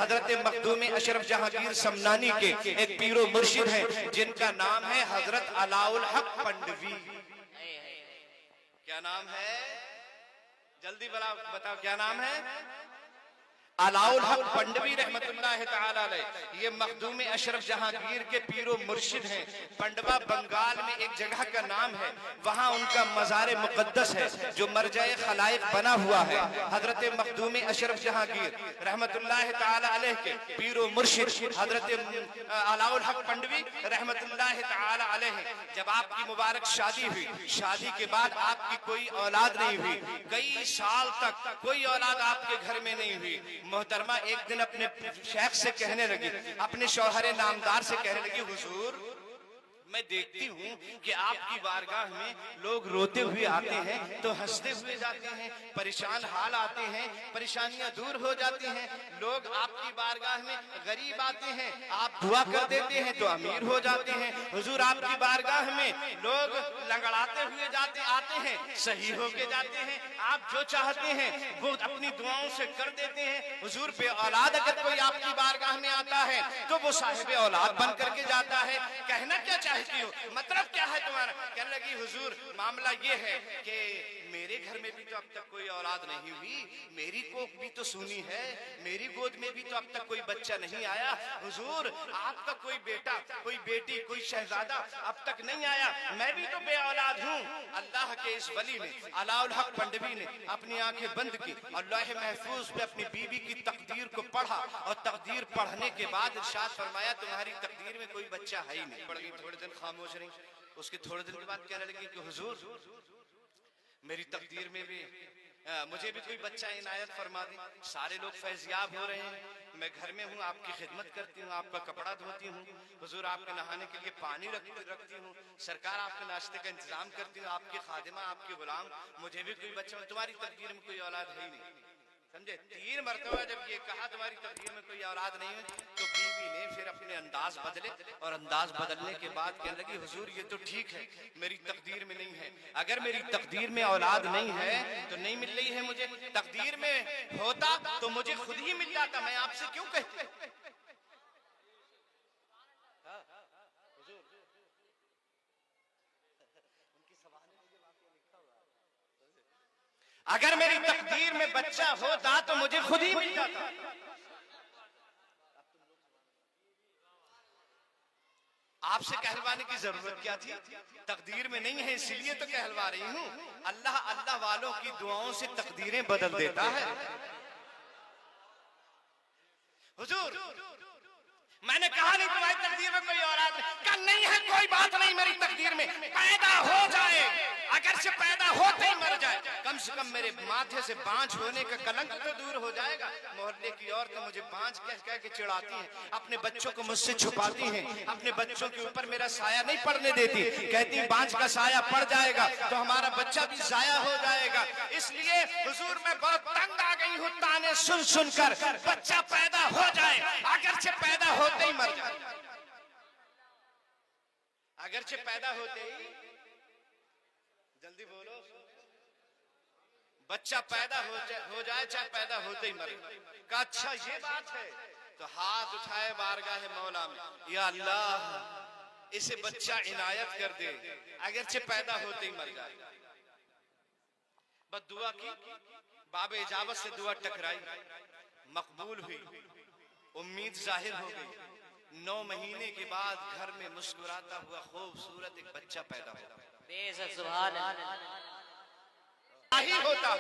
हजरत मखदूम अशरफ जहांगीर समनानी के एक पीरो मुर्शिद हैं जिनका नाम है हजरत अलाउल हक पंडवी। क्या नाम है? जल्दी बताओ क्या नाम है? अलाउल हक पंडवी रहमतुल्लाह तआला अलैह। ये मखदूम अशरफ जहांगीर के पीरो मुर्शिद हैं। पंडवा बंगाल में एक जगह का नाम है, वहां उनका मज़ार मुक़द्दस है जो मरजाए खलाइक बना हुआ है। हजरत मखदूम अशरफ जहांगीर रहमतुल्लाह तआला अलैह के पीरो मुर्शिद हजरत अलाउल हक पंडवी रहमतुल्लाह तआला अलैह, जब आपकी मुबारक शादी हुई, शादी के बाद आपकी कोई औलाद नहीं हुई, कई साल तक कोई औलाद आपके घर में नहीं हुई। मोहतरमा एक दिन अपने शेख से कहने लगी, अपने शौहरे नामदार से कहने लगी, हुजूर मैं देखती हूँ कि आपकी बारगाह में लोग रोते हुए आते हैं तो हंसते हुए जाते हैं, परेशान हाल आते हैं, परेशानियां दूर हो जाती हैं। लोग आपकी बारगाह में गरीब आते हैं, आप दुआ कर देते हैं तो अमीर हो जाते हैं। हुजूर आपकी बारगाह में लोग लंगड़ाते हुए आते हैं, सही होके जाते हैं। आप जो चाहते हैं वो अपनी दुआओं से कर देते हैं। हुजूर बे औलाद अगर कोई आपकी बारगाह में आता है तो वो साहिब औलाद बन करके जाता है। कहना क्या चाहती हो, मतलब क्या है तुम्हारा? कहने लगी, हुजूर मामला ये है कि मेरे घर में भी तो अब तक कोई औलाद नहीं हुई, मेरी कोख भी तो सूनी है, मेरी गोद में भी तो अब तक कोई बच्चा नहीं आया। हुजूर आपका कोई बेटा, कोई बेटी, कोई शहजादा अब तक नहीं आया, मैं भी तो बे औलाद हूँ। अल्लाह के इस वली ने, अलाउल हक पंडवी ने अपनी आंखें बंद की और लौह महफूज पे अपनी बीवी की तकदीर को पढ़ा और तकदीर पढ़ने के बाद इरशाद फरमाया, तुम्हारी तकदीर में कोई बच्चा है ही नहीं। पढ़ गई, थोड़े दिन खामोश रही, उसके थोड़े दिन के बाद कहने लगी कि हुजूर मेरी तकदीर में भी मुझे भी कोई बच्चा इनायत फरमा दे। सारे लोग फैज़याब हो रहे हैं, मैं घर में हूँ, आपकी खिदमत करती हूँ, आपका कपड़ा धोती हूँ, हुजूर आपके नहाने के लिए पानी रखती हूँ, सरकार आपके नाश्ते का इंतजाम करती हूँ, आपकी खादिमा, आपकी गुलाम, मुझे भी कोई बच्चा, तुम्हारी तकदीर में कोई औलाद है ही नहीं। समझे? 3 मरतबा जब ये कहा तुम्हारी तकदीर में कोई औलाद नहीं है, तो बीवी ने फिर अपने अंदाज बदले और अंदाज बदलने के बाद कहने लगी, हुजूर ये तो ठीक है मेरी तकदीर में नहीं है, अगर मेरी तकदीर में औलाद नहीं है तो नहीं मिल रही है मुझे, तकदीर में होता तो मुझे खुद ही मिल जाता, मैं आपसे क्यों कहती? अगर मेरी तकदीर में बच्चा होता तो मुझे खुद ही मिल जाता। आपसे कहलवाने की जरूरत क्या थी? तकदीर में नहीं है इसलिए तो कहलवा रही हूं। अल्लाह अल्लाह वालों की दुआओं से तकदीरें बदल देता है। हुजूर मैंने कहा नहीं तुम्हारी तकदीर में कोई औलाद नहीं है, कोई बात नहीं, मेरी तकदीर में पैदा हो जाए, अगर से पैदा होते ही मर जाए, कम से कम मेरे माथे से बांझ होने का कलंक तो दूर हो जाएगा। मोहल्ले की औरतें मुझे बांझ कह के चिढ़ाती हैं, अपने बच्चों को मुझसे छुपाती हैं, अपने बच्चों के ऊपर मेरा साया नहीं पड़ने देती, कहती बांझ का साया पड़ जाएगा तो हमारा बच्चा भी जाया हो जाएगा। इसलिए हुजूर मैं बहुत तंग आ गई हूँ ताने सुन सुनकर, बच्चा पैदा हो जाए, अगर से पैदा होते ही मर जाए, अगरचे पैदा होते ही, जल्दी बोलो, बच्चा पैदा हो जाए चाहे पैदा होते ही मरे। का अच्छा ये बात है, तो हाथ उठाए बारगाह मौला में, या अल्लाह इसे बच्चा इनायत कर दे, अगरचे पैदा होते ही मर जाए। बस दुआ की, बाबे इजाजत से दुआ टकराई, मकबूल हुई, उम्मीद जाहिर हो गई। 9 महीने के बाद घर में मुस्कुराता हुआ खूबसूरत एक बच्चा पैदा हुआ। सुभान ही होता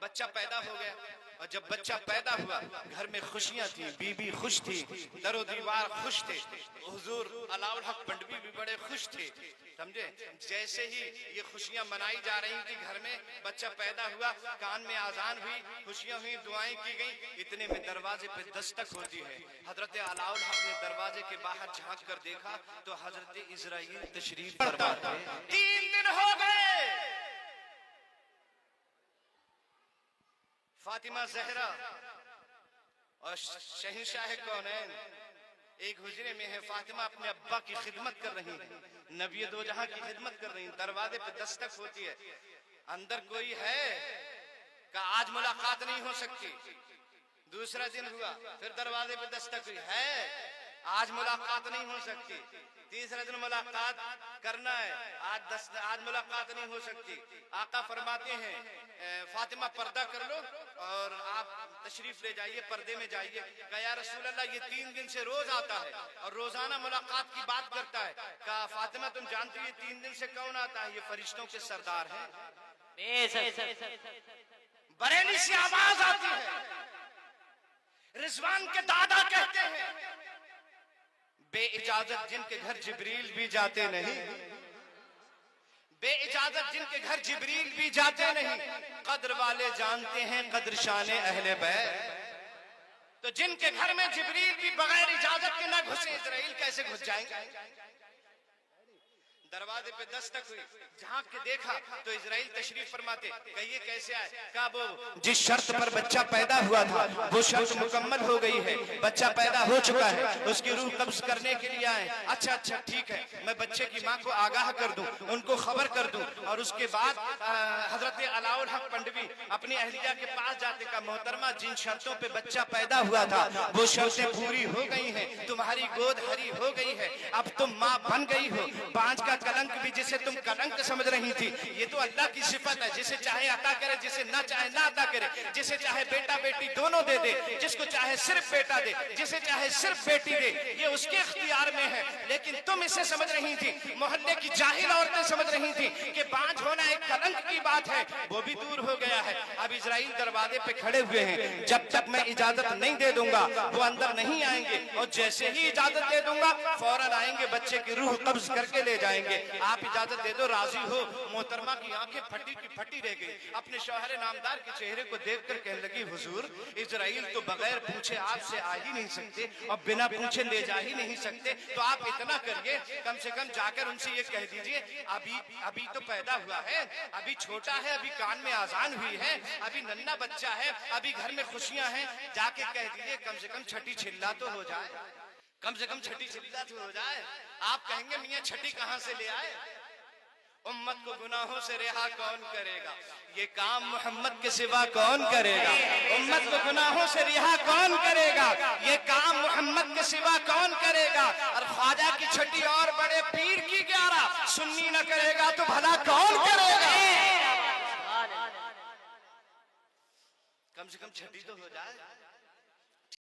बच्चा पैदा हो गया, और जब बच्चा पैदा हुआ घर में खुशियां थी, बीबी खुश थी, दरो दीवार खुश थे, हुजूर अलाउल हक पंडवी भी बड़े खुश थे। समझे? जैसे ही ये खुशियां मनाई जा रही थी, घर में बच्चा पैदा हुआ, कान में आजान हुई, खुशियां हुई, दुआएं की गई, इतने में दरवाजे पे दस्तक होती है। हजरत अलाउल हक ने दरवाजे के बाहर झांक कर देखा तो हजरत इजराइल तशरीफ फरमा थे। 3 दिन हो गए, फातिमा जहरा और शहंशाह कौनैन एक हुजरे में है। फातिमा अपने अब्बा की खिदमत कर रही है, नबी दो जहां की खिदमत कर रही है। दरवाजे पे दस्तक होती है, अंदर कोई है? का आज मुलाकात नहीं हो सकती, दूसरा दिन हुआ, फिर दरवाजे पे दस्तक हुई, है आज मुलाकात नहीं हो सकती। तीसरा दिन मुलाकात करना है, आज मुलाकात नहीं हो सकती। आका फरमाते हैं फातिमा पर्दा कर लो और आप तशरीफ ले जाइए, पर्दे में जाइए। कहा या रसूल अल्लाह ये 3 दिन से रोज आता है और रोजाना मुलाकात की बात करता है। कहा फातिमा तुम जानती हो 3 दिन से कौन आता है? ये फरिश्तों के सरदार हैं। बरेली से आवाज आती है, रिजवान के दादा कहते हैं बेइजाजत जिनके घर जिब्रील भी जाते नहीं, बेइजाजत जिनके घर जिब्रील भी जाते नहीं, कद्र वाले जानते हैं कद्र शाने अहले बैत। तो जिनके घर में जिब्रील भी बगैर इजाजत के न घुसे, इजराइल कैसे घुस जाएंगे? दरवाजे पे दस्तक हुई, झांक के देखा तो इजराइल तशरीफ फरमाते। कहिए कैसे आए? कहा वो जिस शर्त पर बच्चा पैदा हुआ था वो शर्त मुकम्मल हो गई है, बच्चा पैदा हो चुका है, उसकी रूह कब्ज करने के लिए आए। अच्छा ठीक है, मैं बच्चे की माँ को आगाह कर दूं, उनको खबर कर दूं। और उसके बाद हजरत अलाउल हक पंडवी अपनी अहलिया के पास जाते का मोहतरमा जिन शर्तों पे बच्चा पैदा हुआ था वो शर्तें पूरी हो गई हैं, तुम्हारी गोद हरी हो गई है, अब तुम माँ बन गई हो। बांझ का कलंक भी जिसे तुम कलंक समझ रही थी, ये तो अल्लाह की सिफत है, जिसे चाहे अता करे, जिसे ना चाहे ना अता करे, जिसे चाहे बेटा बेटी दोनों दे दे, जिसको चाहे सिर्फ बेटा दे, जिसे चाहे सिर्फ बेटी दे, ये उसके इख्तियार में है। लेकिन तुम इसे समझ रही थी, मोहल्ले की जाहिल औरतें समझ रही थी कि बांझ होना एक कलंक की बात है, वो भी दूर हो गया है। अब इजराइल दरवाजे पे खड़े हुए हैं, जब तक मैं इजाजत नहीं दे दूंगा वो अंदर नहीं आएंगे, और जैसे ही इजाजत दे दूंगा फौरन आएंगे, बच्चे की रूह कब्ज करके ले जाएंगे। आप इजाजत दे दो, राजी हो? मोहतरमा की आंखें फटी की फटी रह गई। अपने शौहर नामदार के चेहरे को देखकर कहने लगी हुजूर इजराइल तो बगैर पूछे आपसे आ ही नहीं सकते और बिना पूछे ले जा ही नहीं सकते, तो आप इतना करिए, कम से कम जाकर उनसे ये कह दीजिए अभी तो पैदा हुआ है, अभी छोटा है, अभी कान में आजान हुई है, अभी नन्ना बच्चा है, अभी घर में खुशियां हैं, जाके कह दीजिए कम से कम छठी छिल्ला तो हो जाए, कम से कम छठी छिल्ला तो हो जाए। आप कहेंगे मियां छठी कहां से ले आए? उम्मत को गुनाहों से रिहा कौन करेगा? ये काम मोहम्मद के सिवा कौन करेगा? उम्मत को गुनाहों से रिहा कौन करेगा? ये काम मोहम्मद के सिवा कौन करेगा? और ख्वाजा की छठी और बड़े पीर की 11 सुन्नी न करेगा तो भला कौन करेगा? कम से कम छठी तो हो जाए।